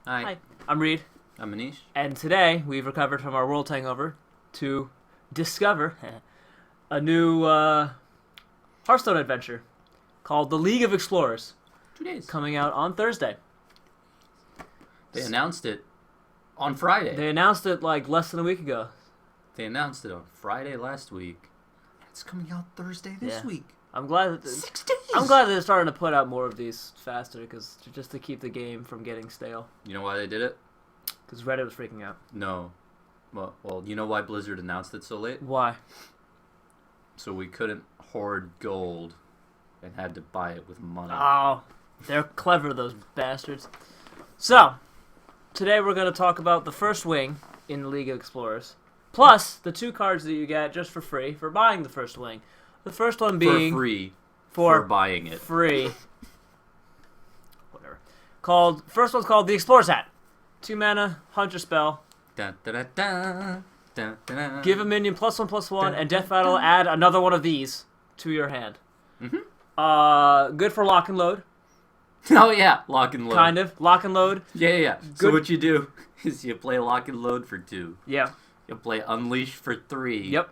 Hi. Hi, I'm Reid, I'm Manish. and today we've recovered from our world hangover to discover a new Hearthstone adventure called the League of Explorers, 2 days. coming out on Thursday. They announced it on Friday. They announced it like less than a week ago. They announced it on Friday last week. It's coming out Thursday this Yeah. week. I'm glad that 6 days. I'm glad that they're starting to put out more of these faster, because just to keep the game from getting stale. You know why they did it? Because Reddit was freaking out. No. Well, you know why Blizzard announced it so late? Why? So we couldn't hoard gold and had to buy it with money. Oh, they're clever, those bastards. So, today we're going to talk about the first wing in the League of Explorers, plus the 2 cards that you get just for free for buying the first wing. The first one being for free for buying it. free. Whatever. First one's called the Explorer's Hat. 2 mana, Huntress spell. Dun, dun, dun, dun, dun, dun, dun. Give a minion +1/+1, and Death Rattle, add another one of these to your hand. Good for lock and load. Oh yeah, lock and load. Kind of. Lock and load. Yeah. So Good. what you do is you play lock and load for 2. Yeah. You play unleash for 3. Yep.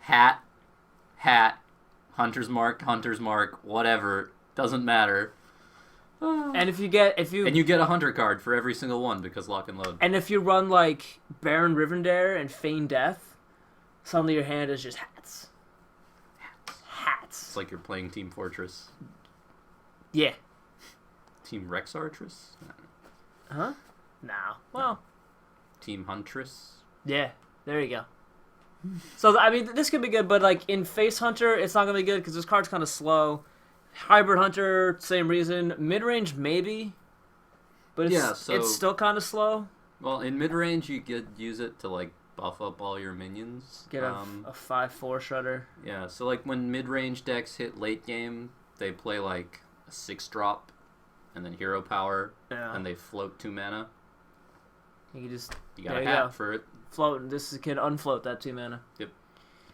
Hat, Hunter's Mark, whatever, doesn't matter. And if you And you get a Hunter card for every single one because lock and load. And if you run like Baron Rivendare and Feign Death, suddenly your hand is just hats. Hats. It's like you're playing Team Fortress. Yeah. Team Rex Artress? Huh? No. Well, Team Huntress? yeah. There you go. So, I mean, this could be good, but like in Face Hunter, it's not going to be good because this card's kind of slow. Hybrid Hunter, same reason. Mid-range, maybe. But it's still kind of slow. Well, in mid-range, you could use it to, like, buff up all your minions. Get a 5/4 shredder. Yeah, so, like, when mid-range decks hit late game, they play, like, a 6-drop and then hero power, and they float 2 mana. You just You got a hat for it. float. This can unfloat that 2 mana. Yep.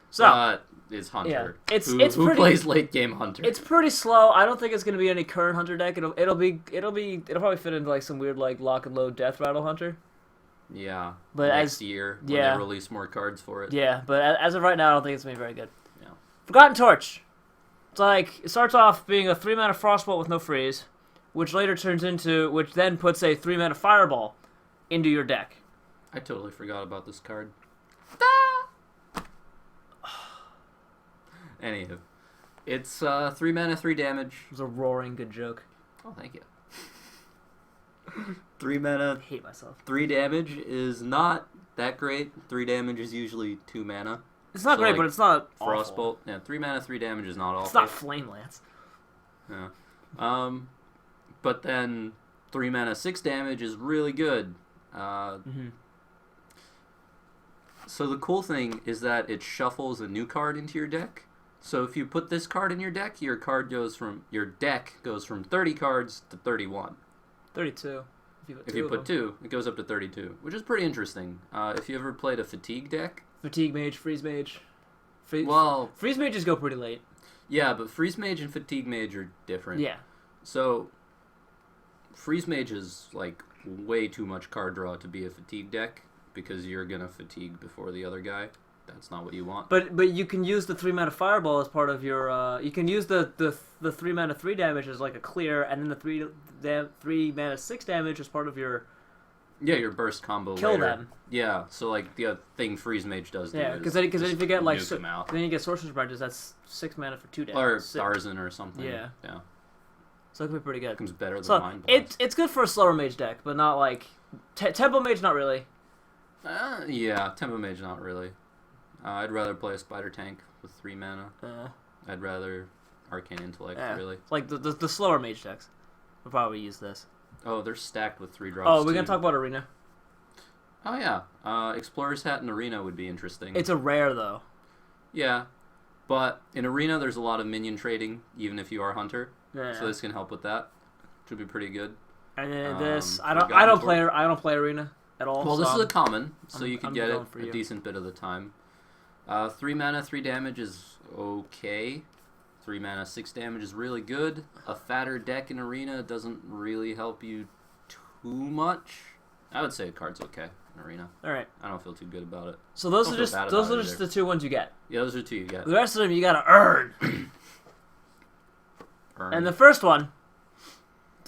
So Is Hunter. Yeah, it's who pretty, plays late game Hunter? It's pretty slow. I don't think it's gonna be any current Hunter deck. It'll probably fit into like some weird like lock and load Death Rattle Hunter. Yeah. But next year when they release more cards for it. Yeah, but as of right now, I don't think it's gonna be very good. Yeah. Forgotten Torch. It's like it starts off being a 3 mana Frostbolt with no freeze, which then puts a 3 mana Fireball into your deck. I totally forgot about this card. Anywho, it's 3 mana, 3 damage. It was a roaring good joke. Oh, thank you. 3 mana, I hate myself. 3 damage is not that great. 3 damage is usually 2 mana. It's not great, like, but it's not awful. Frostbolt. Yeah, 3 mana, 3 damage is not awful. It's not Flame Lance. Yeah. But then 3 mana, 6 damage is really good. So the cool thing is that it shuffles a new card into your deck. So if you put this card in your deck, your deck goes from 30 cards to 31. 32. If you put 2, it goes up to 32, which is pretty interesting. If you ever played a Fatigue deck... Fatigue Mage, Freeze Mage. Freeze Mages go pretty late. Yeah, but Freeze Mage and Fatigue Mage are different. Yeah. So, Freeze Mage is, like, way too much card draw to be a Fatigue deck, because you're gonna Fatigue before the other guy. That's not what you want. But you can use the 3 mana Fireball as part of your. You can use the 3 mana 3 damage as like a clear, and then the 3 mana 6 damage as part of your. Yeah, your burst combo. Kill later. them. Yeah, so like the thing Freeze Mage does. Yeah, because then if you get like then you get Sorcerer's Apprentice, that's 6 mana for 2 damage. Or Tarzan or something. Yeah. Yeah. So it could be pretty good. It comes better than so Mind Blast. it's good for a slower Mage deck, but not like Tempo Mage. Not really. Yeah, Tempo Mage not really. I'd rather play a Spider Tank with 3 mana. I'd rather Arcane Intellect, really. Like the slower Mage decks will probably use this. Oh, they're stacked with 3 drops. Oh, we're gonna talk about Arena. Oh yeah, Explorer's Hat in Arena would be interesting. It's a rare though. Yeah, but in Arena there's a lot of minion trading, even if you are Hunter. Yeah. So this can help with that. Should be pretty good. And then I don't play Arena at all. Well, so this is a common, so you can I'm get it going for a you. decent bit of the time. 3 mana, 3 damage is okay. 3 mana, 6 damage is really good. A fatter deck in Arena doesn't really help you too much. I would say a card's okay in Arena. All right. I don't feel too good about it. So those are just the 2 ones you get. Yeah, those are 2 you get. The rest of them you gotta earn. Earn. And the first one,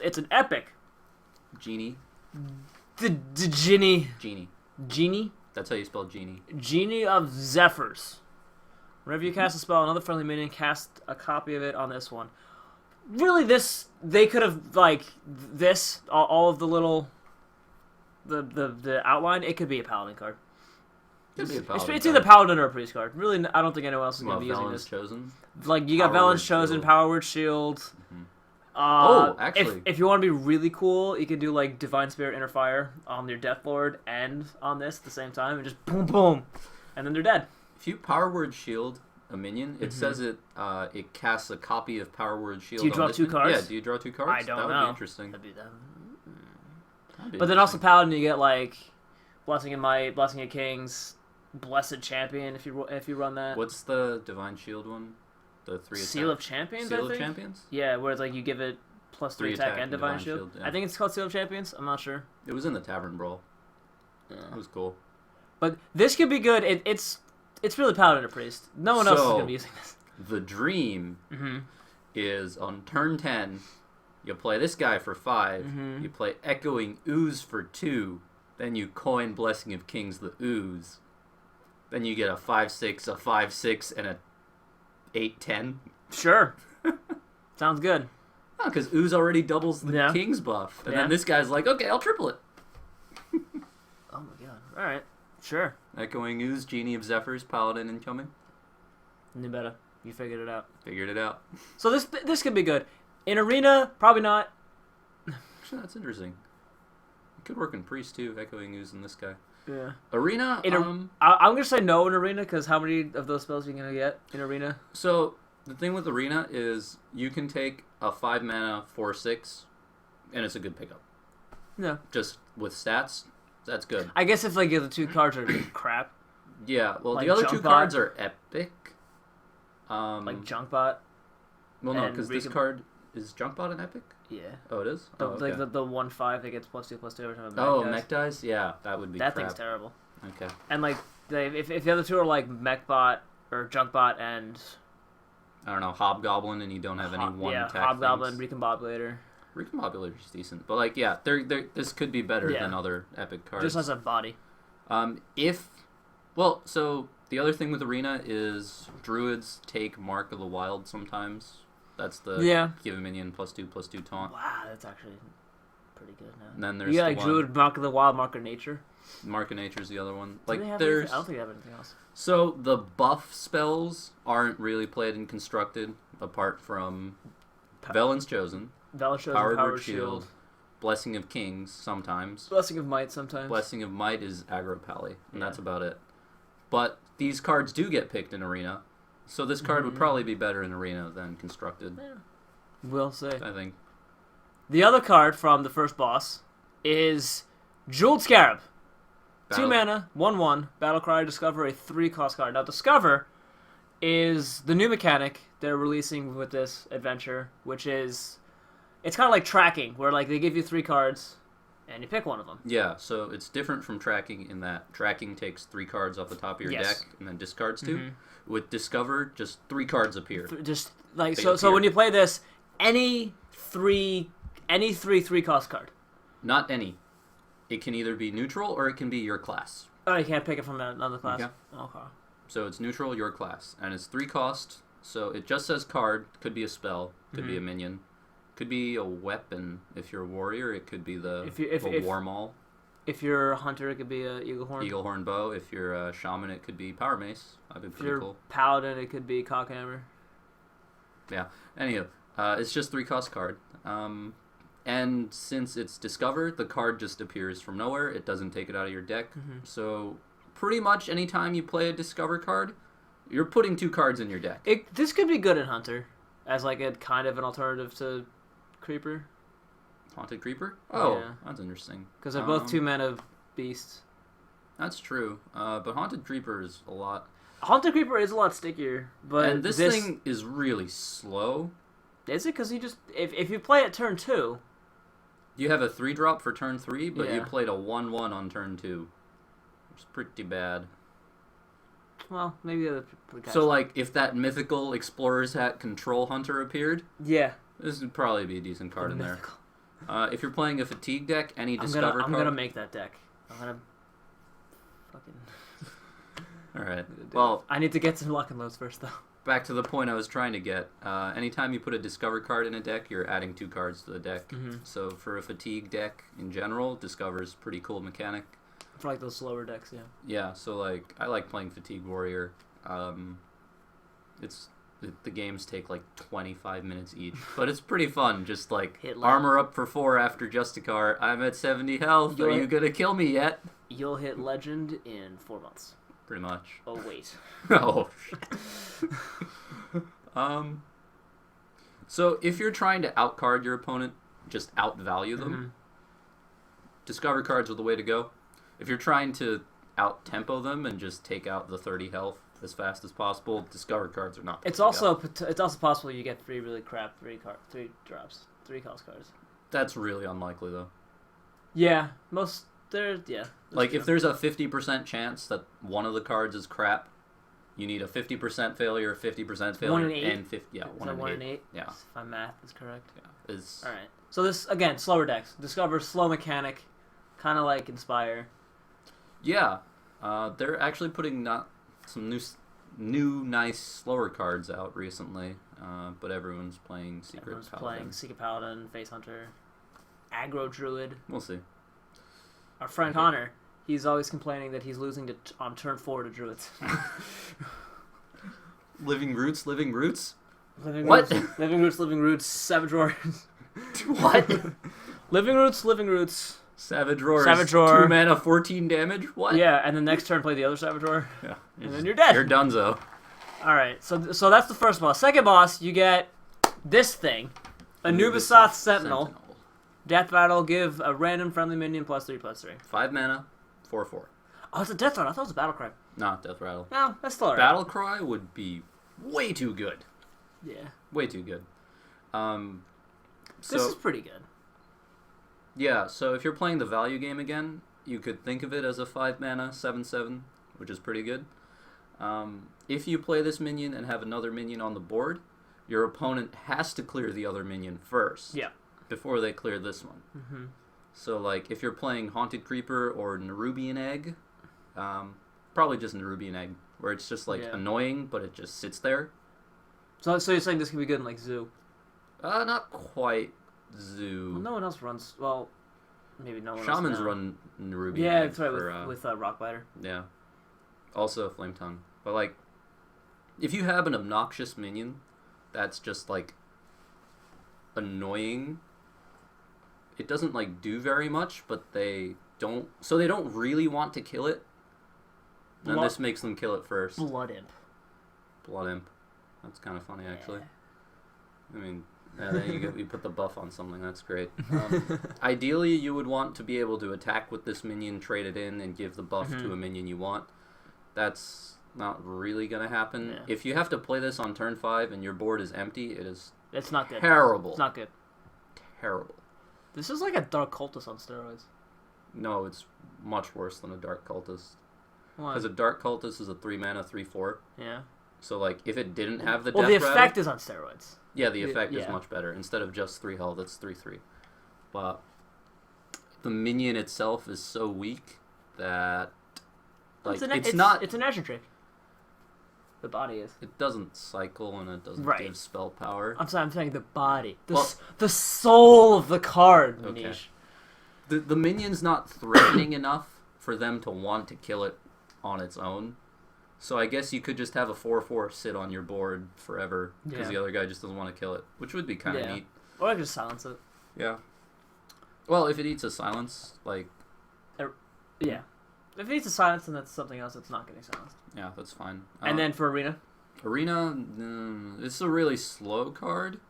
it's an epic. Genie. The Genie. Genie. Genie? That's how you spell Genie. Genie of Zephyrs. Whenever you cast a spell, another friendly minion cast a copy of it on this one. Really, they could have, like, all of the little, the outline, it could be a Paladin card. Could be a Paladin It's either Paladin or a Priest card. Really, I don't think anyone else is going to be using Velen's this. Chosen? Like, you got Velen's Chosen, Power Word Shield. Mm-hmm. Actually. If you want to be really cool, you could do, like, Divine Spirit Inner Fire on your Death Lord and on this at the same time, and just boom, boom, and then they're dead. If you Power Word Shield a minion, it says it casts a copy of Power Word Shield. Do you draw 2 cards? Yeah, do you draw 2 cards? I don't know. That would be interesting. That'd be that. But But then also Paladin, you get, like, Blessing of Might, Blessing of Kings, Blessed Champion if you run that. What's the Divine Shield one? The 3 attack. Seal of Champions, Seal I think? of Champions? Yeah, where it's like you give it plus 3 attack and Divine Shield. Yeah. I think it's called Seal of Champions. I'm not sure. It was in the Tavern Brawl. Yeah. It was cool. But this could be good. It's really Paladin or Priest. No one else is going to be using this. The dream is on turn 10, you play this guy for 5, you play Echoing Ooze for 2, then you coin Blessing of Kings the Ooze. Then you get a 5/6, a 5/6, and a 8/10. Sure. Sounds good. Oh, because Ooze already doubles the King's buff. And then this guy's like, okay, I'll triple it. Oh my god. Alright. Sure. Echoing Ooze, Genie of Zephyrs, Paladin incoming. Knew better. You figured it out. Figured it out. So this could be good. In Arena, probably not. Actually, that's interesting. It could work in Priest, too, Echoing Ooze and this guy. Yeah. Arena, I'm going to say no in Arena, because how many of those spells are you going to get in Arena? So, the thing with Arena is you can take a 5 mana 4/6, and it's a good pickup. No. Just with stats, that's good. I guess if like the 2 cards are crap. Yeah, well, like the other 2 cards are epic. Like Junkbot. Well, no, because this card is Junkbot an epic? Yeah. Oh, it is? Like the 1/5 that gets +2/2 every time. Oh, mech dice? Yeah, that would be that crap. thing's terrible. Okay. And like, if the other 2 are like Mechbot or Junkbot and I don't know, Hobgoblin, and you don't have any one-attack Hobgoblin, things. Recombobulator. Recombobulator's decent, but like, yeah, this could be better than other epic cards. Just has a body. So the other thing with Arena is Druids take Mark of the Wild sometimes. That's the give a minion +2/+2 taunt. Wow, that's actually pretty good now. And then there's you got like Druid, Mark of the Wild, Mark of Nature. Mark of Nature's the other one. Like there's, I don't think they have anything else. So the buff spells aren't really played and constructed apart from Velen's Chosen, Power Shield, Blessing of Kings sometimes, Blessing of Might sometimes. Blessing of Might is aggro pally, and that's about it. But these cards do get picked in Arena, so this card would probably be better in Arena than constructed. Yeah. We'll see. I think. The other card from the first boss is Jeweled Scarab. 2 mana, 1/1, Battlecry, Discover, a 3-cost card. Now, Discover is the new mechanic they're releasing with this adventure, which is, it's kind of like tracking, where like they give you 3 cards, and you pick one of them. Yeah, so it's different from tracking in that tracking takes 3 cards off the top of your deck, and then discards 2. With Discover, just 3 cards appear. Just like, so when you play this, any 3-cost card. Not any. It can either be neutral or it can be your class. Oh, you can't pick it from another class? Okay. Okay. So it's neutral, your class. And it's 3 cost, so it just says card. Could be a spell, could be a minion. Could be a weapon if you're a warrior. It could be the War Maul. If you're a hunter, it could be a Eaglehorn. Eaglehorn Bow. If you're a shaman, it could be Power Mace. That'd be pretty cool. Paladin, it could be Cockhammer. Yeah. Anywho, it's just 3 cost card. And since it's Discover, the card just appears from nowhere. It doesn't take it out of your deck. So pretty much anytime you play a Discover card, you're putting 2 cards in your deck. This could be good in Hunter, as like a kind of an alternative to Creeper. Haunted Creeper? Oh, yeah. That's interesting. Because they're both 2 mana beasts. That's true. But Haunted Creeper is a lot... Haunted Creeper is a lot stickier. But this thing is really slow. Is it? Because you just... If you play it turn 2... You have a 3-drop for turn 3, but you Yeah. played a 1/1 on turn 2. It's pretty bad. Well, maybe the other guys. So, like, if that mythical Explorer's Hat Control Hunter appeared, yeah, this would probably be a decent card in mythical. there. If you're playing a Fatigue deck, any Discover I'm card... gonna make that deck. I'm gonna fucking. Alright. Well, I need to get some luck in those first, though. back to the point I was trying to get. Anytime you put a Discover card in a deck, you're adding 2 cards to the deck. Mm-hmm. So for a Fatigue deck in general, Discover's pretty cool mechanic. For like those slower decks, yeah. Yeah, so like I like playing Fatigue Warrior. The games take like 25 minutes each, but it's pretty fun. Just like armor up for 4 after Justicar. I'm at 70 health. Are you gonna kill me yet? You'll hit legend in 4 months. Pretty much. Oh wait. Oh shit. So if you're trying to outcard your opponent, just outvalue them. Mm-hmm. Discover cards are the way to go. If you're trying to out-tempo them and just take out the 30 health as fast as possible, Discover cards are not the way It's to also go. it's also possible you get 3 really crap 3 drops, 3 cost cards. That's really unlikely, though. Yeah, Like, true. if there's a 50% chance that one of the cards is crap, you need a 50% failure, 50% failure, 1 in 8? and 50. Yeah, Is 1 that in 1 8. in 8? Yeah. If my math is correct. Yeah. Is All right. So this again, slower decks. Discover slow mechanic, kind of like Inspire. Yeah, they're actually putting some new nice slower cards out recently, but everyone's playing Everyone's Paladin. playing Secret Paladin, Face Hunter, Aggro Druid. We'll see. Our friend Connor, he's always complaining that he's losing on turn 4 to Druids. Living Roots. Living What? Roots, Living Roots, Savage Roars. What? Living Roots. Savage Roar. Savage Roar. 2 mana, 14 damage? What? Yeah, and the next turn play the other Savage Roar. Yeah. And then you're dead. You're donezo. Alright, so that's the first boss. Second boss, you get this thing. A Basalt Sentinel. Death Rattle, give a random friendly minion +3/+3. 5 mana, 4/4. Oh, it's a Death Rattle. I thought it was a Battle Cry. Not Death Rattle. No, that's still alright. Battle Cry would be way too good. Yeah. Way too good. This is pretty good. Yeah, so if you're playing the value game again, you could think of it as a 5 mana 7/7, which is pretty good. If you play this minion and have another minion on the board, your opponent has to clear the other minion first. Yeah. Before they clear this one. Mm-hmm. So, like, if you're playing Haunted Creeper or Nerubian Egg, probably just Nerubian Egg, where it's just, like, annoying, but it just sits there. So you're saying this can be good in, like, Zoo? Not quite Zoo. Well, no one else runs... Well, maybe no one Shamans else now. run Nerubian Yeah, Egg that's right, for, with Rockbiter. Yeah. Also Flame Tongue. But, like, if you have an obnoxious minion that's just, like, annoying... It doesn't, like, do very much, but they don't really want to kill it. And this makes them kill it first. Blood Imp. Blood Imp. That's kind of funny, actually. I mean, then you put the buff on something. That's great. Ideally, you would want to be able to attack with this minion, trade it in, and give the buff to a minion you want. That's not really going to happen. Yeah. If you have to play this on turn 5 and your board is empty, It's not good. terrible. It's not good. Terrible. This is like a Dark Cultist on steroids. No, it's much worse than a Dark Cultist. Why? Because a Dark Cultist is a 3 mana 3/4. Yeah. So, like, if it didn't have the Well, Death the Rattle... effect is on steroids. Yeah, the effect is yeah. much better. Instead of just 3 health, it's 3/3. But the minion itself is so weak that... Like, it's not... It's an action trick. The body is. It doesn't cycle and it doesn't give spell power. I'm saying the body. The soul of the card, Manish. Okay. The minion's not threatening enough for them to want to kill it on its own. So I guess you could just have a 4/4 sit on your board forever because the other guy just doesn't want to kill it, which would be kind of neat. Or I could just silence it. Yeah. Well, if it eats a silence, like... Yeah. If it eats a silence, then that's something else that's not getting silenced. Yeah, that's fine. And then for Arena? Arena, it's a really slow card.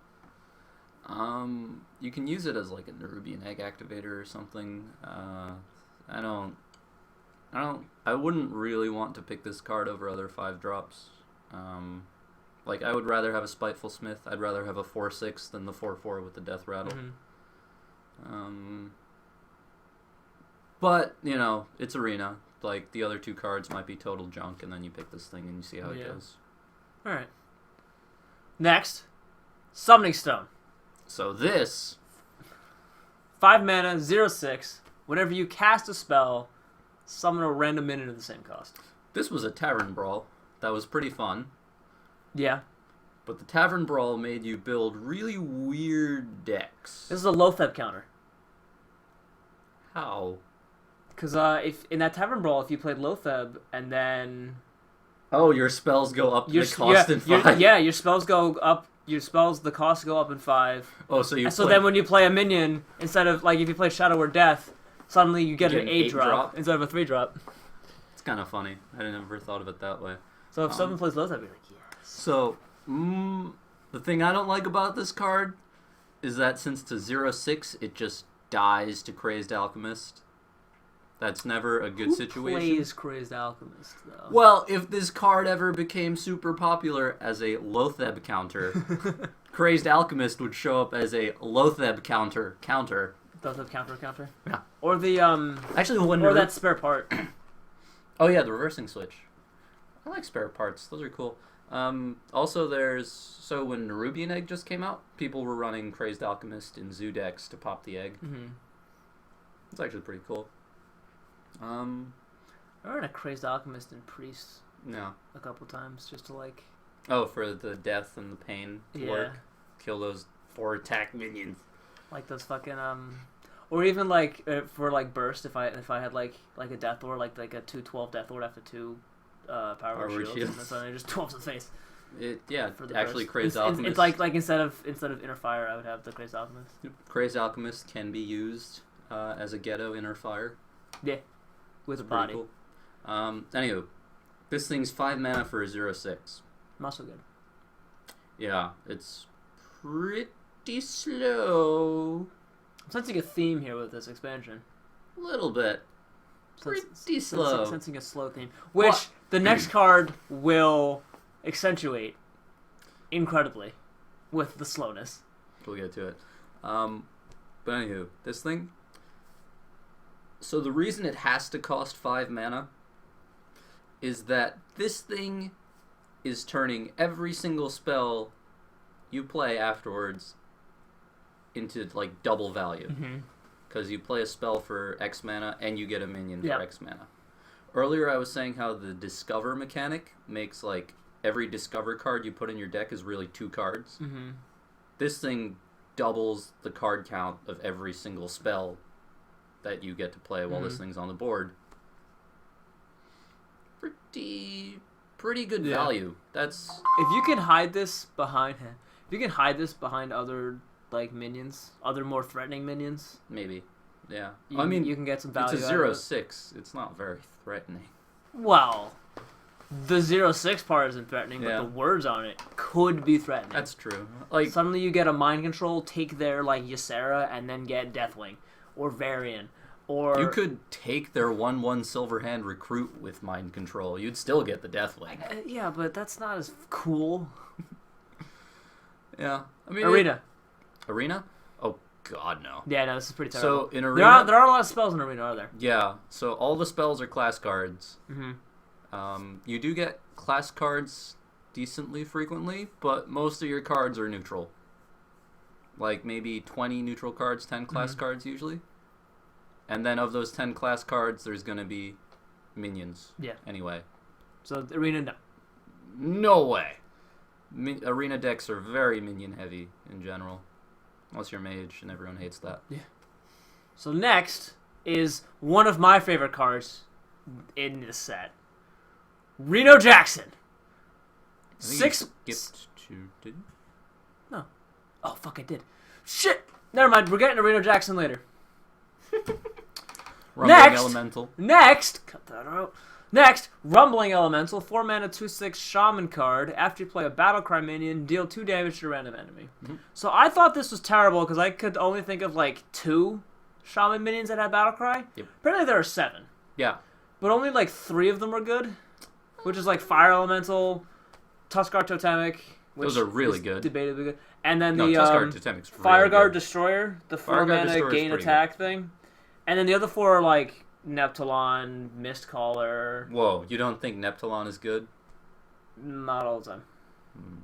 You can use it as like a Nerubian Egg activator or something. I wouldn't really want to pick this card over other 5-drops. Like, I would rather have a Spiteful Smith. I'd rather have a 4/6 than the 4/4 with the Death Rattle. But, you know, it's Arena. Like, the other two cards might be total junk, and then you pick this thing and you see how it goes. Alright. Next, Summoning Stone. So this... 5 mana, 0/6. Whenever you cast a spell, summon a random minion of the same cost. This was a Tavern Brawl. That was pretty fun. Yeah. But the Tavern Brawl made you build really weird decks. This is a Lotheb counter. How? Because if in that Tavern Brawl, if you played Lotheb and then... Oh, your spells go up the cost in 5? Yeah, your spells go up. The cost go up in 5. Oh, so so then when you play a minion, instead of, like, if you play Shadow or Death, suddenly you get an 8 drop instead of a 3 drop. It's kind of funny. I never thought of it that way. So if someone plays Lotheb, I'd be like, yes. So, the thing I don't like about this card is that since it's a 0/6, it just dies to Crazed Alchemist. That's never a good situation. Who plays Crazed Alchemist, though? Well, if this card ever became super popular as a Lotheb counter, Crazed Alchemist would show up as a Lotheb counter. Lotheb counter? Yeah. Or the, Actually, when or that spare part. Oh, yeah, the reversing switch. I like spare parts. Those are cool. Also, so when Nerubian Egg just came out, people were running Crazed Alchemist in Zoo decks to pop the egg. Mm-hmm. It's actually pretty cool. I ran a Crazed Alchemist in Priest. No. A couple times, just to, like... Oh, for the death and the pain to work. Kill those 4 attack minions. Like those fucking, Or even, like, for, like, Burst, if I had, like a Death Lord, like a 2/12 Death Lord after 2 Power Word Shields. And then just 12's the face. Actually, Crazed Alchemist... It's like instead of Inner Fire, I would have the Crazed Alchemist. Crazed Alchemist can be used as a ghetto Inner Fire. Yeah. With a body. Cool. Anywho, this thing's 5 mana for a 0/6. Not so good. Yeah, it's pretty slow. I'm sensing a theme here with this expansion. A little bit. Pretty slow. Sensing a slow theme. Which the next card will accentuate incredibly with the slowness. We'll get to it. But anywho, this thing... So the reason it has to cost 5 mana is that this thing is turning every single spell you play afterwards into, like, double value. Because you play a spell for X mana and you get a minion for X mana. Earlier I was saying how the Discover mechanic makes, like, every Discover card you put in your deck is really 2 cards. This thing doubles the card count of every single spell that you get to play while this thing's on the board. Pretty good value. That's if you can hide this behind other, like, minions, other more threatening minions. Maybe, yeah. I mean, you can get some value. It's a 0/6. It's not very threatening. Well, the 0/6 part isn't threatening, but the words on it could be threatening. That's true. Like, suddenly you get a mind control, take their, like, Ysera, and then get Deathwing. Or Varian, or... You could take their 1/1 Silverhand Recruit with Mind Control. You'd still get the Deathwing. Yeah, but that's not as cool. Yeah. I mean... Arena. Arena? Oh, God, no. Yeah, no, this is pretty terrible. So, in Arena... There are a lot of spells in Arena, are there? Yeah. So, all the spells are class cards. You do get class cards decently frequently, but most of your cards are neutral. Like, maybe 20 neutral cards, 10 class cards usually. And then of those 10 class cards, there's going to be minions. Yeah. Anyway. So, Arena, no. No way. Arena decks are very minion heavy in general. Unless you're Mage, and everyone hates that. Yeah. So, next is one of my favorite cards in this set. Reno Jackson. Skipped to... Did you? No. Oh, fuck, I did. Shit! Never mind, we're getting to Reno Jackson later. Rumbling Elemental. Cut that out. Next, Rumbling Elemental, 4 mana, 2/6 Shaman card. After you play a Battlecry minion, deal 2 damage to a random enemy. So I thought this was terrible because I could only think of, like, 2 Shaman minions that had Battlecry. Apparently there are 7. Yeah. But only, like, 3 of them are good. Which is, like, Fire Elemental, Tuskar Totemic. Which those are really good. Debatably good. And then No, the Tuskar Totemic's really Fire Guard good. Destroyer, the 4 Fire Guard mana Destroyer's gain pretty attack thing. And then the other 4 are like Neptulon, Mistcaller. Whoa, you don't think Neptulon is good? Not all the time.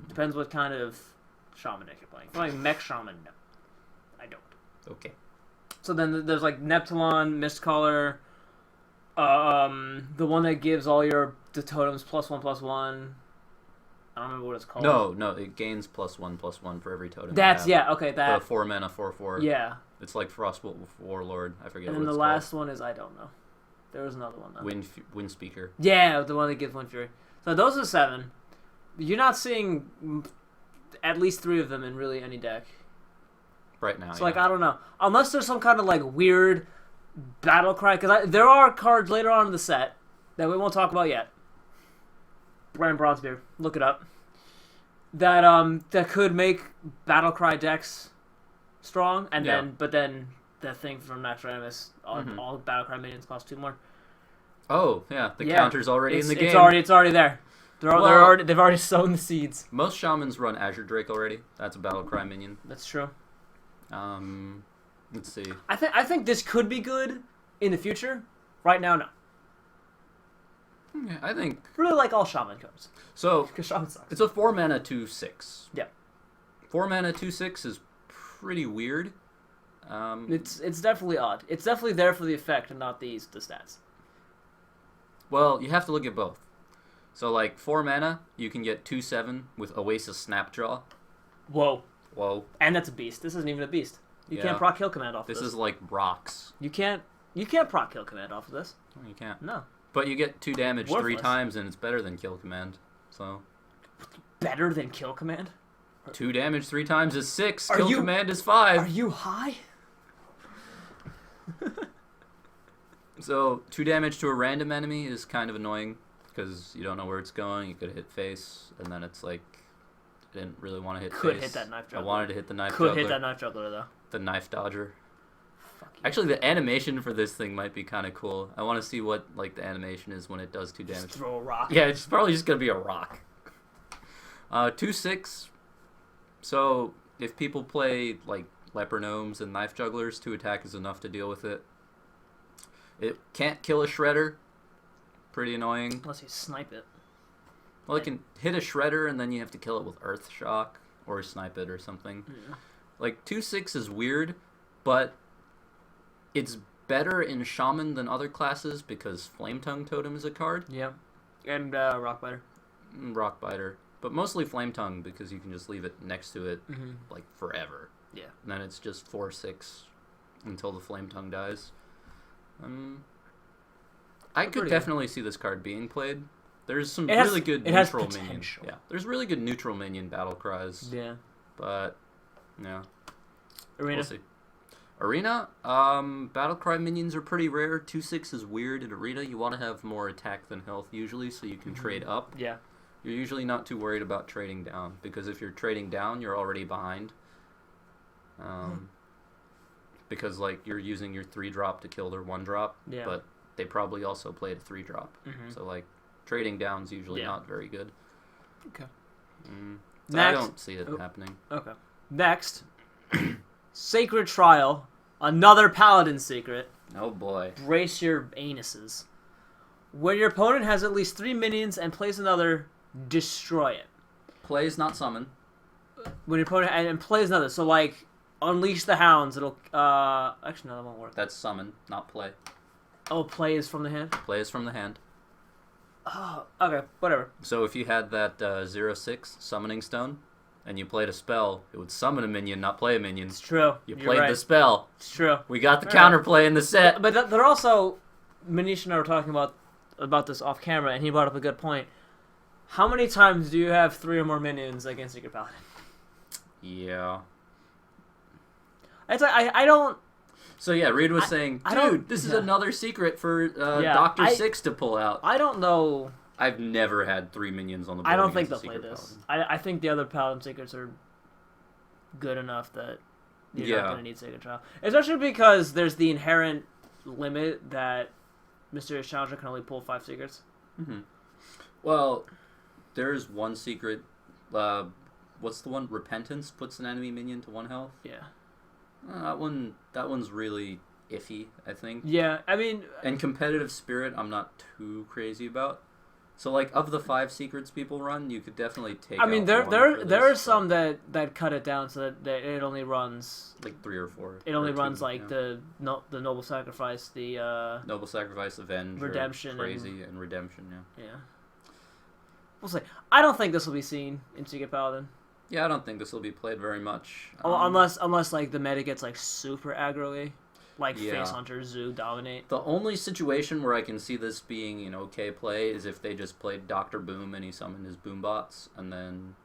Depends what kind of shaman deck you're playing. If you're playing Mech Shaman, no. I don't. Okay. So then there's like Neptulon, Mistcaller, the one that gives all the totems +1/+1. I don't remember what it's called. No, it gains +1/+1 for every totem. That's, yeah, okay, that. The 4 mana 4/4. Yeah. It's like Frostbolt Warlord. I forget And what then it's the last one is, I don't know. There was another one, though. Wind Speaker. Yeah, the one that gives Wind Fury. So those are 7. You're not seeing at least 3 of them in really any deck. Right now, So, like, I don't know. Unless there's some kind of, like, weird battle cry. Because there are cards later on in the set that we won't talk about yet. Brian Bronzebeard. Look it up. That could make battle cry decks strong. And but then the thing from Naxxramas, all battle cry minions cost 2 more. Oh, yeah. The counter's already in the game. It's already there. They've already sown the seeds. Most shamans run Azure Drake already. That's a battle cry minion. That's true. Let's see. I think this could be good in the future. Right now, no. Yeah, I think Really like all shaman cards. so. Because shaman sucks. It's a 4 mana 2/6. Yeah. 4 mana 2/6 is pretty weird. It's definitely odd. It's definitely there for the effect and not the stats. Well, you have to look at both. So, like, 4 mana, you can get 2/7 with Oasis Snapjaw. Whoa. Whoa. And that's a beast. This isn't even a beast. You Yeah. can't proc kill command off This of this. is like rocks. You can't proc kill command off of this. No, you can't. No. But you get 2 damage 3 Worthless. times, and it's better than Kill Command. So, Better than kill command? 2 damage 3 times is 6. Are Kill you- Command is 5. Are you high? So, 2 damage to a random enemy is kind of annoying, because you don't know where it's going. You could hit face, and then it's like, I didn't really want to hit Could face. hit that knife I juggler. wanted to hit the knife Could juggler. hit that knife juggler, though. The knife dodger. Fuck you. Actually, the animation for this thing might be kind of cool. I want to see what like the animation is when it does 2 Just damage. throw a rock. Yeah, it's probably just gonna be a rock. 2/6. So if people play like leper gnomes and knife jugglers, 2 attack is enough to deal with it. It can't kill a shredder. Pretty annoying. Unless you snipe it. Well, it can hit a shredder and then you have to kill it with earth shock or snipe it or something. Yeah. Like 2/6 is weird, but it's better in shaman than other classes because Flame Tongue Totem is a card. Yeah. And Rockbiter. Rockbiter, but mostly Flame Tongue because you can just leave it next to it like forever. Yeah. And then it's just 4/6 until the Flame Tongue dies. I could definitely see this card being played. There's some really good neutral minions. Yeah, there's really good neutral minion battle cries. Yeah. But yeah, Arena. we'll see. Arena, battle cry minions are pretty rare. 2/6 is weird in Arena. You want to have more attack than health usually, so you can trade up. Yeah. You're usually not too worried about trading down because if you're trading down, you're already behind. Because like you're using your 3-drop to kill their 1-drop, Yeah. but they probably also played a 3-drop. So like trading down's usually not very good. Okay. So I don't see it happening. Okay. Next, Sacred Trial, another Paladin secret. Oh boy. Brace your anuses. When your opponent has at least 3 minions and plays another, destroy it. Plays, not summon. When your opponent and plays another, so like Unleash the Hounds, it'll actually no, that won't work. That's summon, not play. Oh, play is from the hand. Play is from the hand. Oh, okay, whatever. So if you had that 0/6 summoning stone, and you played a spell, it would summon a minion, not play a minion. It's true. You You're played right. the spell. It's true. We got the counterplay in the set. But they're also, Manish and I were talking about this off camera, and he brought up a good point. How many times do you have 3 or more minions against Secret Paladin? Yeah. It's like, I don't... So yeah, Reid was saying, dude, this is another secret for Dr. Six to pull out. I don't know... I've never had 3 minions on the board. I don't think they'll against a play Secret this. Paladin. I think the other Paladin secrets are good enough that you're not going to need Sacred Trial. Especially because there's the inherent limit that Mysterious Challenger can only pull 5 secrets. Well, there's one secret. One what's the one? Repentance puts an enemy minion to 1 health. Yeah. That one's really iffy, I think. Yeah, I mean... And competitive spirit, I'm not too crazy about. So, like, of the 5 secrets people run, you could definitely take I mean, out there are some that cut it down so that it only runs... Like 3 or 4. It only runs, like, the Noble Sacrifice, the... Noble Sacrifice, Avenge, Redemption, Crazy, and Redemption, yeah. Yeah. We'll see. I don't think this will be seen in Secret Paladin. Yeah, I don't think this will be played very much. Unless like, the meta gets, like, super aggro-y. Like, Face Hunter, Zoo, Dominate. The only situation where I can see this being an okay play is if they just played Dr. Boom and he summoned his Boombots, and then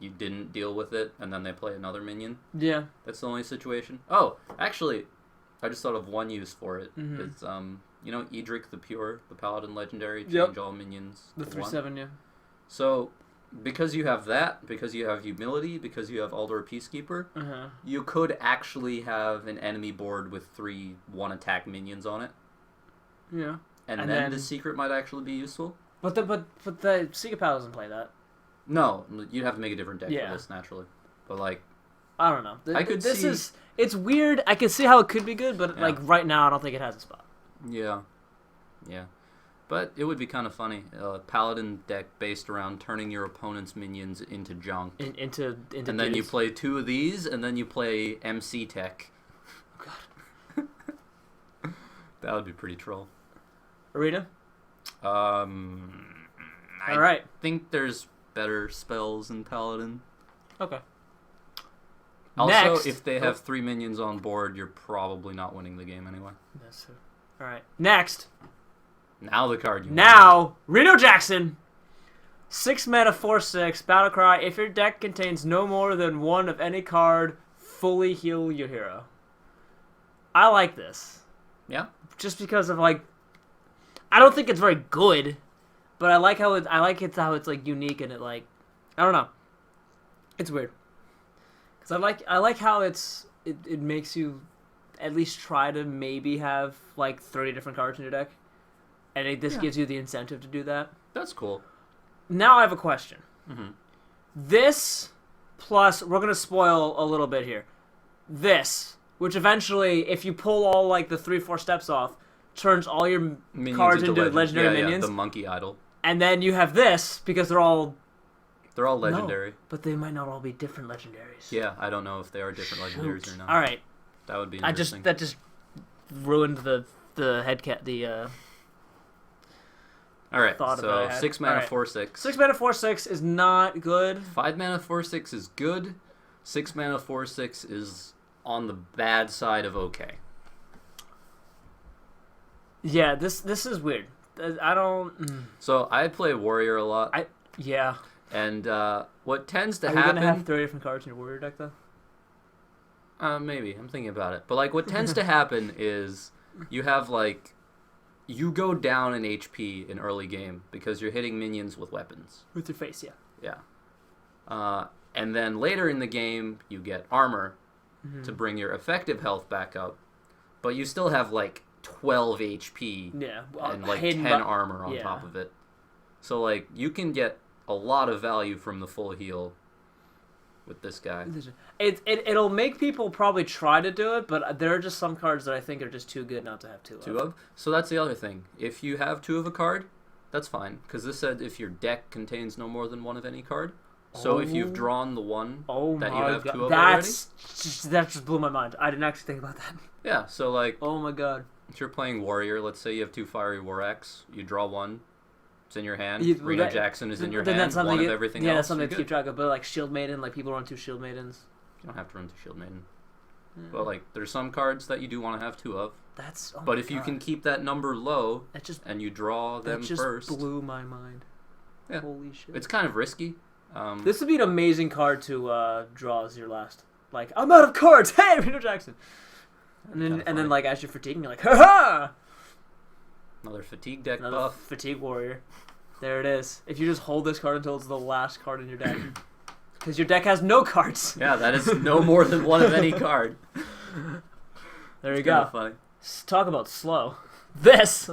you didn't deal with it, and then they play another minion. Yeah. That's the only situation. Oh, actually, I just thought of one use for it. Mm-hmm. It's, Edric the Pure, the Paladin Legendary, change all minions The to 3/7, yeah. So... Because you have that, because you have Humility, because you have Aldor Peacekeeper, you could actually have an enemy board with 3 1-attack minions on it. Yeah. And then the secret might actually be useful. But the Secret Paladin doesn't play that. No, you'd have to make a different deck for this, naturally. But, like... I don't know. It's weird. I can see how it could be good, but, like, right now I don't think it has a spot. Yeah. Yeah. But it would be kind of funny. A Paladin deck based around turning your opponent's minions into junk. Into and then you play 2 of these, and then you play MC Tech. Oh, God. That would be pretty troll. Arena? I Alright. think there's better spells in Paladin. Okay. Also, Next. if they have 3 minions on board, you're probably not winning the game anyway. That's true. Alright. Next. Now the card you want. Reno Jackson. 6 mana, 4/6, Battlecry. If your deck contains no more than 1 of any card, fully heal your hero. I like this. Yeah? Just because of, like... I don't think it's very good, but I like how it's like, unique and it, like... I don't know. It's weird. Because I like how it makes you at least try to maybe have, like, 30 different cards in your deck. And this gives you the incentive to do that. That's cool. Now I have a question. Mm-hmm. This, plus, we're going to spoil a little bit here. This, which eventually, if you pull all, like, the 3-4 steps off, turns all your cards into legendary minions. Yeah, the Monkey Idol. And then you have this, because they're all legendary. No, but they might not all be different legendaries. Yeah, I don't know if they are different legendaries or not. Alright. That would be interesting. That just ruined the Alright, so 6 mana, 4/6. 6 mana, 4/6 is not good. 5 mana, 4/6 is good. 6 mana, 4/6 is on the bad side of okay. Yeah, this is weird. I don't... So, I play Warrior a lot. Yeah. And what tends to happen... Are you going to have 30 different cards in your Warrior deck, though? Maybe. I'm thinking about it. But, like, what tends to happen is you have, like... You go down in HP in early game because you're hitting minions with weapons. With your face, yeah. Yeah. And then later in the game, you get armor to bring your effective health back up. But you still have, like, 12 HP and, like, 10 armor on top of it. So, like, you can get a lot of value from the full heal with this guy. It'll make people probably try to do it, but there are just some cards that I think are just too good not to have 2 of. 2 of? So that's the other thing. If you have 2 of a card, that's fine. Because this said if your deck contains no more than 1 of any card. So if you've drawn the one that you have 2 of already. That just blew my mind. I didn't actually think about that. Yeah, so like... Oh my god. If you're playing Warrior, let's say you have 2 Fiery War Axe, you draw 1. It's in your hand. Reno Jackson is in your hand. One of everything else. Yeah, that's something to keep track of. But like Shield Maiden, like people run 2 Shield Maidens. You don't have to run 2 Shield Maiden. But like, there's some cards that you do want to have 2 of. But if you can keep that number low, and you draw them first, that just blew my mind. Yeah. Holy shit. It's kind of risky. This would be an amazing card to draw as your last. Like, I'm out of cards. Hey, Reno Jackson. And then like as you're fatiguing, you're like, ha ha. Another fatigue deck buff. Fatigue Warrior. There it is. If you just hold this card until it's the last card in your deck. Because your deck has no cards. Yeah, that is no more than 1 of any card. There you go. Funny. Talk about slow. This!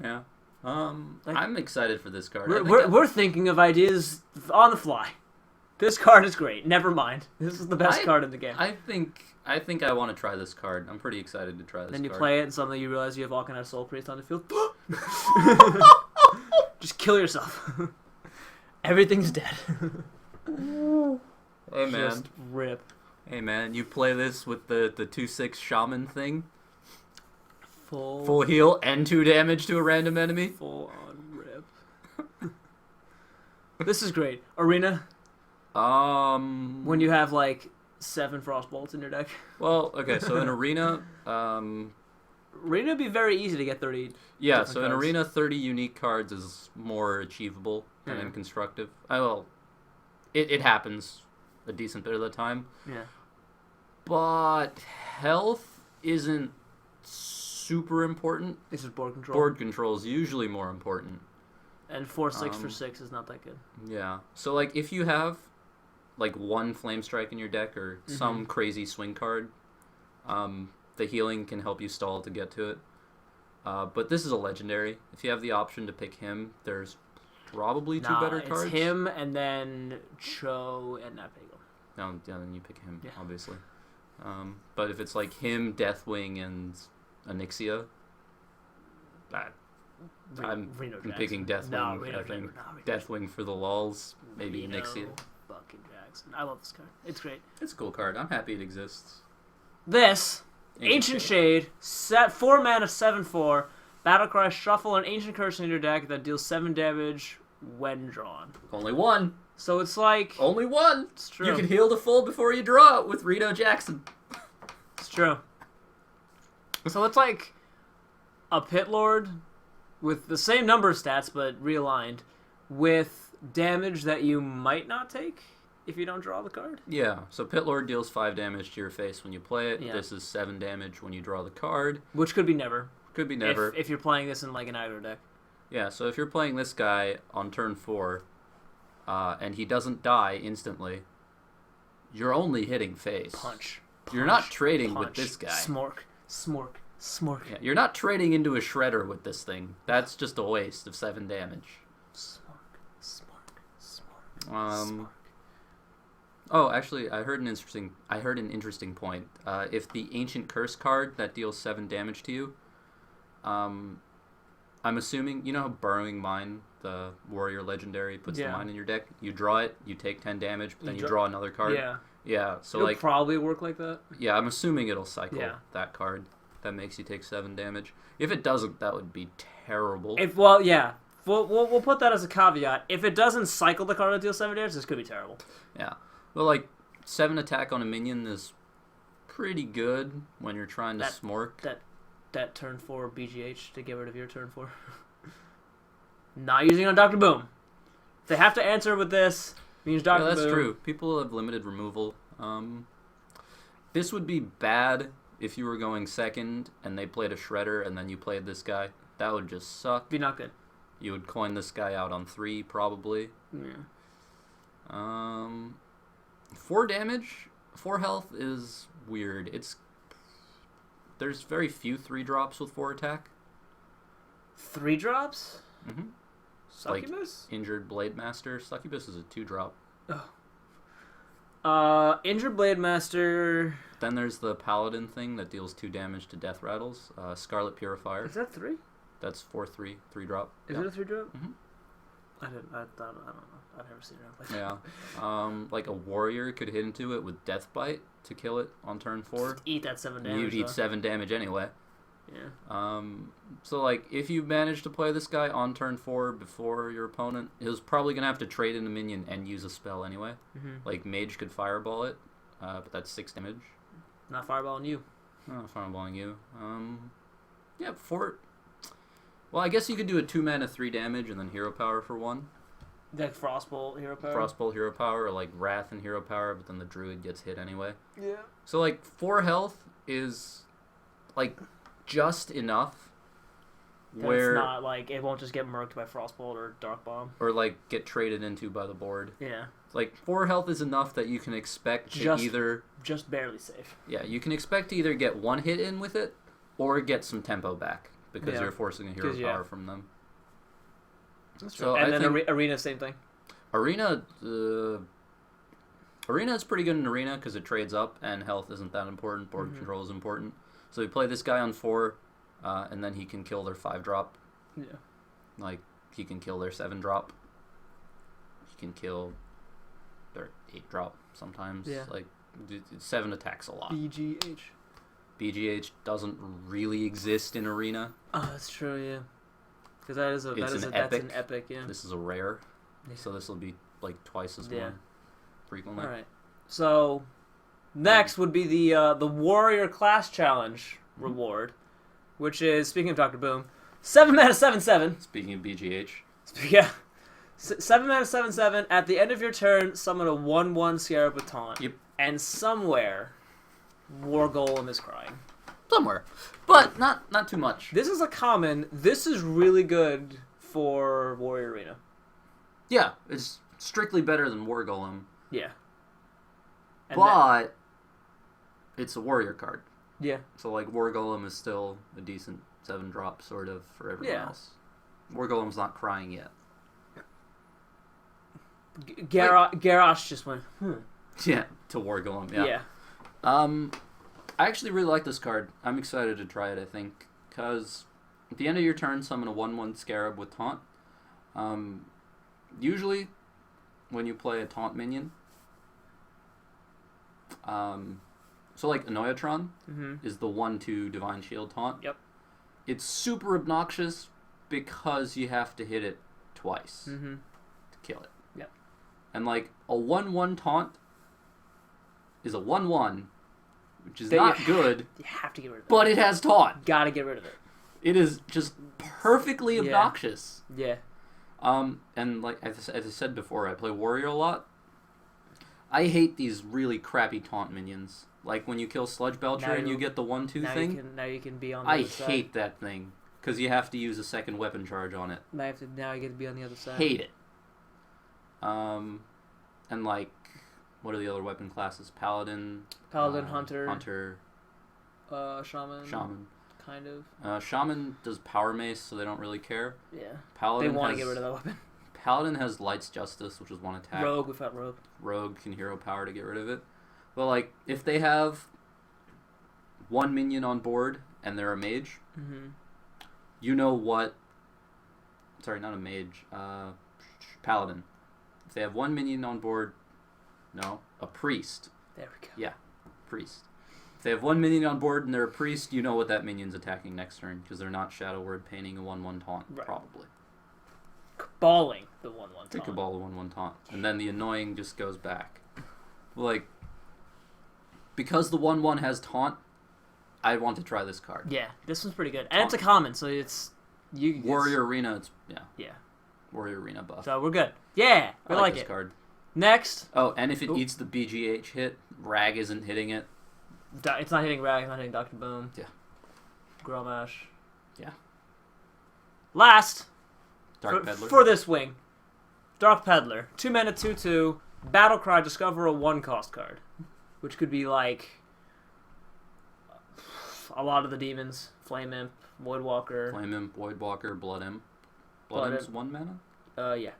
Yeah. I'm excited for this card. We're thinking of ideas on the fly. This card is great. Never mind. This is the best card in the game. I think I want to try this card. I'm pretty excited to try this Then you card. play it, and suddenly you realize you have Volcanized Soul Priest on the field. Just kill yourself. Everything's dead. Hey, man. Just rip. Hey, man. You play this with the 2/6 Shaman thing? Full Full heal and 2 damage to a random enemy? Full on rip. This is great. Arena, when you have, like, 7 Frostbolts in your deck. Well, okay, so in Arena... Arena would be very easy to get 30 Yeah, so cards. in Arena, 30 unique cards is more achievable than in Constructive. Well, it happens a decent bit of the time. Yeah. But health isn't super important. This is board control. Board control is usually more important. And 4/6 for 6 is not that good. Yeah. So, like, if you have, like, 1 Flame Strike in your deck or some crazy swing card, the healing can help you stall to get to it. But this is a legendary. If you have the option to pick him, there's probably 2 better cards. It's him and then Cho and Napagel. No, yeah, then you pick him, obviously. But if it's like him, Deathwing, and Onyxia, I'm picking Deathwing. No, I think Deathwing for the lulz, maybe Reno Onyxia. Fucking Jackson. I love this card. It's great. It's a cool card. I'm happy it exists. This Ancient Shade, 4 mana, 7/4. Battlecry, shuffle an Ancient Curse in your deck that deals 7 damage when drawn. Only 1. So it's like... Only 1. It's true. You can heal to full before you draw it with Reno Jackson. It's true. So it's like a Pit Lord with the same number of stats but realigned with damage that you might not take if you don't draw the card. Yeah, so Pit Lord deals 5 damage to your face when you play it. Yeah. This is 7 damage when you draw the card. Which could be never. Could be never. If you're playing this in like an aggro deck. Yeah, so if you're playing this guy on turn 4, and he doesn't die instantly, you're only hitting face. Punch. You're not trading punch, with this guy. Smork. Yeah, you're not trading into a shredder with this thing. That's just a waste of 7 damage. Smork. Oh, actually, I heard an interesting point. If the Ancient Curse card that deals 7 damage to you, I'm assuming, you know how Burrowing Mine, the warrior legendary, puts the mine in your deck? You draw it, you take 10 damage, but then you draw another card. Yeah. Yeah, so it'll like... probably work like that. Yeah, I'm assuming it'll cycle that card. That makes you take 7 damage. If it doesn't, that would be terrible. We'll put that as a caveat. If it doesn't cycle the card that deals 7 damage, this could be terrible. Yeah. Well, like, 7 attack on a minion is pretty good when you're trying to smork. That turn 4 BGH to get rid of your turn 4. Not using on Dr. Boom. If they have to answer with this, means Dr. Boom. Yeah, that's true. People have limited removal. This would be bad if you were going second and they played a shredder and then you played this guy. That would just suck. Be not good. You would coin this guy out on 3, probably. Yeah. 4 damage, 4 health is weird. There's very few 3-drops with 4 attack. 3 drops? Mm-hmm. Succubus? Like Injured Blade Master. Succubus is a 2-drop. Injured Blade Master. Then there's the Paladin thing that deals 2 damage to Death Rattles. Scarlet Purifier. Is that 3? That's 4/3, 3-drop. Is it a 3-drop? Mm-hmm. I don't know. I've never seen it play. Yeah. Like a warrior could hit into it with Death Bite to kill it on turn 4. Just eat that 7 damage. You'd eat 7 damage anyway. Yeah. So like if you manage to play this guy on turn 4 before your opponent, he was probably gonna have to trade in a minion and use a spell anyway. Mm-hmm. Like Mage could fireball it, but that's 6 damage. Not fireballing you. Not fireballing you. Yeah, 4. Well, I guess you could do a 2 mana 3 damage and then hero power for 1. Like Frostbolt hero power. Frostbolt hero power, or like Wrath and hero power, but then the druid gets hit anyway. Yeah. So like 4 health is like just enough where it's not like it won't just get murked by Frostbolt or Dark Bomb. Or like get traded into by the board. Yeah. Like 4 health is enough that you can expect to either just barely safe. Yeah, you can expect to either get 1 hit in with it or get some tempo back because you're forcing a hero power from them. That's true. So and then Arena, same thing. Arena, Arena is pretty good in Arena because it trades up and health isn't that important. Board control is important. So you play this guy on 4, and then he can kill their 5-drop. Yeah. Like, he can kill their 7-drop. He can kill their 8-drop sometimes. Yeah. Like, 7 attacks a lot. BGH. BGH doesn't really exist in Arena. Oh, that's true, yeah. Because that's an epic, yeah. This is a rare. Yeah. So this will be, like, twice as more frequently. Alright. So, next would be the Warrior Class Challenge reward, which is, speaking of Dr. Boom, 7 mana 7/7. Speaking of BGH. Yeah. 7 mana 7/7. At the end of your turn, summon a 1/1 Scarab with Taunt. Yep. And somewhere, War Golem is crying. Somewhere. But not too much. This is a common. This is really good for Warrior Arena. Yeah, it's strictly better than War Golem. Yeah. And but it's a warrior card. Yeah. So, like, War Golem is still a decent 7-drop, sort of, for everyone else. War Golem's not crying yet. Garrosh just went, Yeah, to War Golem, yeah. Yeah. I actually really like this card. I'm excited to try it, I think, because at the end of your turn, summon a 1/1 Scarab with Taunt. Usually, when you play a Taunt minion, so like Anoyatron is the 1/2 Divine Shield Taunt. Yep. It's super obnoxious because you have to hit it twice to kill it. Yep. And like a 1/1 Taunt is a 1/1, which is not good. You have to get rid of it. But it has Taunt. Gotta get rid of it. It is just perfectly obnoxious. Yeah. And like as I said before, I play Warrior a lot. I hate these really crappy Taunt minions. Like when you kill Sludge Belcher and you get the 1/2 thing. Now you can be on the I other side. hate that thing because you have to use a second weapon charge on it. Now you get to be on the other side. Hate it. And like, what are the other weapon classes? Paladin, Hunter, Shaman. Kind of. Shaman does Power Mace, so they don't really care. Yeah. Paladin they want to get rid of that weapon. Paladin has Light's Justice, which is 1 attack. Rogue without Rogue. Rogue can hero power to get rid of it. But like, if they have 1 minion on board and they're a mage, you know what? Sorry, not a mage. Paladin. If they have 1 minion on board, a priest. There we go. Yeah, priest. If they have 1 minion on board and they're a priest, you know what that minion's attacking next turn because they're not Shadow Word painting a 1/1 taunt, probably. Caballing the 1/1 taunt. They cabal the 1/1 taunt. And then the annoying just goes back. Like, because the 1/1 has taunt, I want to try this card. Yeah, this one's pretty good. And it's a common, so it's... Warrior Arena, Yeah. Warrior Arena buff. So we're good. Yeah, I like this it. card. Next. Oh, and if it eats the BGH hit, Rag isn't hitting it. It's not hitting Rag, it's not hitting Dr. Boom. Yeah. Grommash. Yeah. Last. Dark Peddler. For this wing. Dark Peddler. 2 mana, 2/2. Battlecry, discover a 1-cost card. Which could be like... a lot of the demons. Flame Imp, Voidwalker. Flame Imp, Voidwalker, Blood Imp. Blood Imp's 1 mana? Yeah.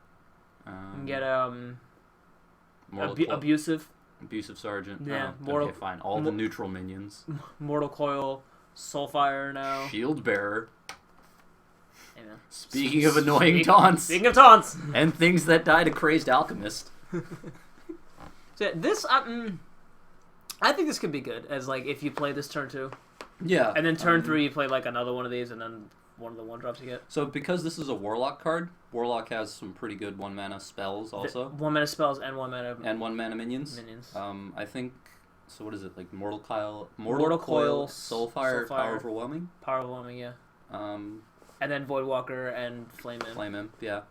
You can get, Mortal Abusive. Abusive Sergeant. Yeah. Okay, fine. All the neutral minions. Mortal Coil. Soulfire now. Shield Bearer. Amen. Speaking of annoying taunts. Speaking of taunts. And things that die to Crazed Alchemist. So this, I think this could be good as like if you play this turn 2. Yeah. And then turn 3 you play like another one of these and then one of the 1-drops you get. So because this is a Warlock card, Warlock has some pretty good 1 mana spells also. 1 mana spells and 1 mana... And 1 mana minions. I think... So what is it? Like Mortal Coil, Soulfire, Power Overwhelming? Power Overwhelming, yeah. And then Voidwalker and Flame Imp. Flame Imp, yeah.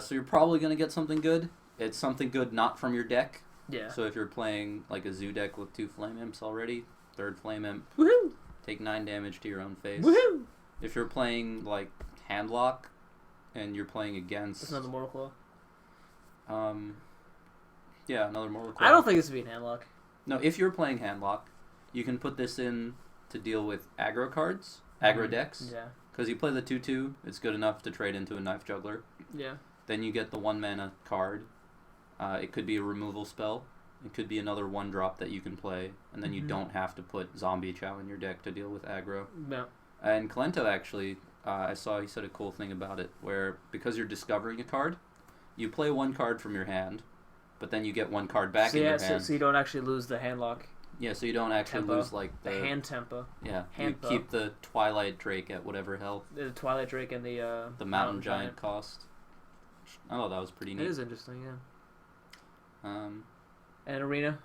So you're probably going to get something good. It's something good not from your deck. Yeah. So if you're playing like a Zoo deck with 2 Flame Imps already, 3rd Flame Imp, woohoo! Take 9 damage to your own face. Woohoo! If you're playing like Handlock and you're playing against... That's another Mortal Coil. Yeah, another Mortal Coil. I don't think this would be an Handlock. No, if you're playing Handlock, you can put this in to deal with aggro cards, aggro decks. Yeah. Because you play the 2/2, it's good enough to trade into a Knife Juggler. Yeah. Then you get the 1 mana card. It could be a removal spell. It could be another 1-drop that you can play, and then you don't have to put Zombie Chow in your deck to deal with aggro. Yeah. And Kalento actually, I saw he said a cool thing about it, where because you're discovering a card, you play 1 card from your hand, but then you get 1 card back in your hand. So you don't actually lose the hand lock. Yeah, so you don't actually tempo. lose like the hand tempo. Yeah, hand you keep the Twilight Drake at whatever health. The Twilight Drake and the Mountain Giant cost. I thought that was pretty neat. It is interesting, yeah. And Arena?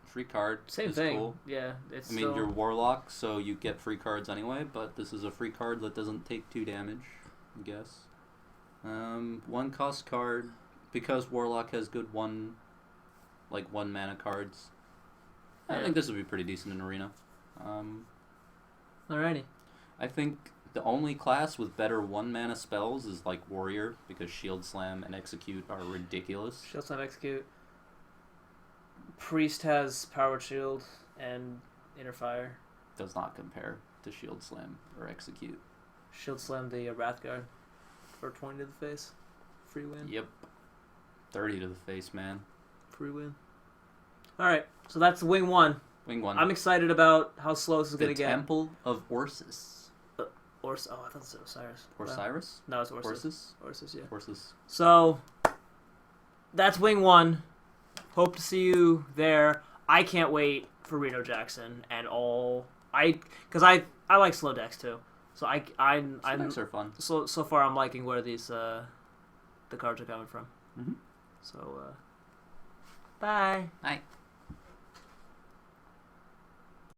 Free card. Same thing. Cool. Yeah, I mean, you're Warlock, so you get free cards anyway, but this is a free card that doesn't take 2 damage, I guess. 1 cost card, because Warlock has good 1 mana cards. I think this would be pretty decent in Arena. Alrighty. I think the only class with better 1 mana spells is like Warrior, because Shield Slam and Execute are ridiculous. Shield Slam, Execute. Priest has Power Shield and Inner Fire. Does not compare to Shield Slam or Execute. Shield Slam the Wrathguard for 20 to the face. Free win. Yep. 30 to the face, man. Free win. Alright, so that's Wing 1. Wing 1. I'm excited about how slow this is going to get. The Temple of Orsis. Oh, I thought it was Osiris. Osiris? No, it's Orsis. Orsis? Orsis, yeah. Orsis. So, that's Wing 1. Hope to see you there. I can't wait for Reno Jackson and all. Because I like slow decks too. So I'm decks are fun. So far I'm liking where these the cards are coming from. Mm-hmm. So bye. Bye.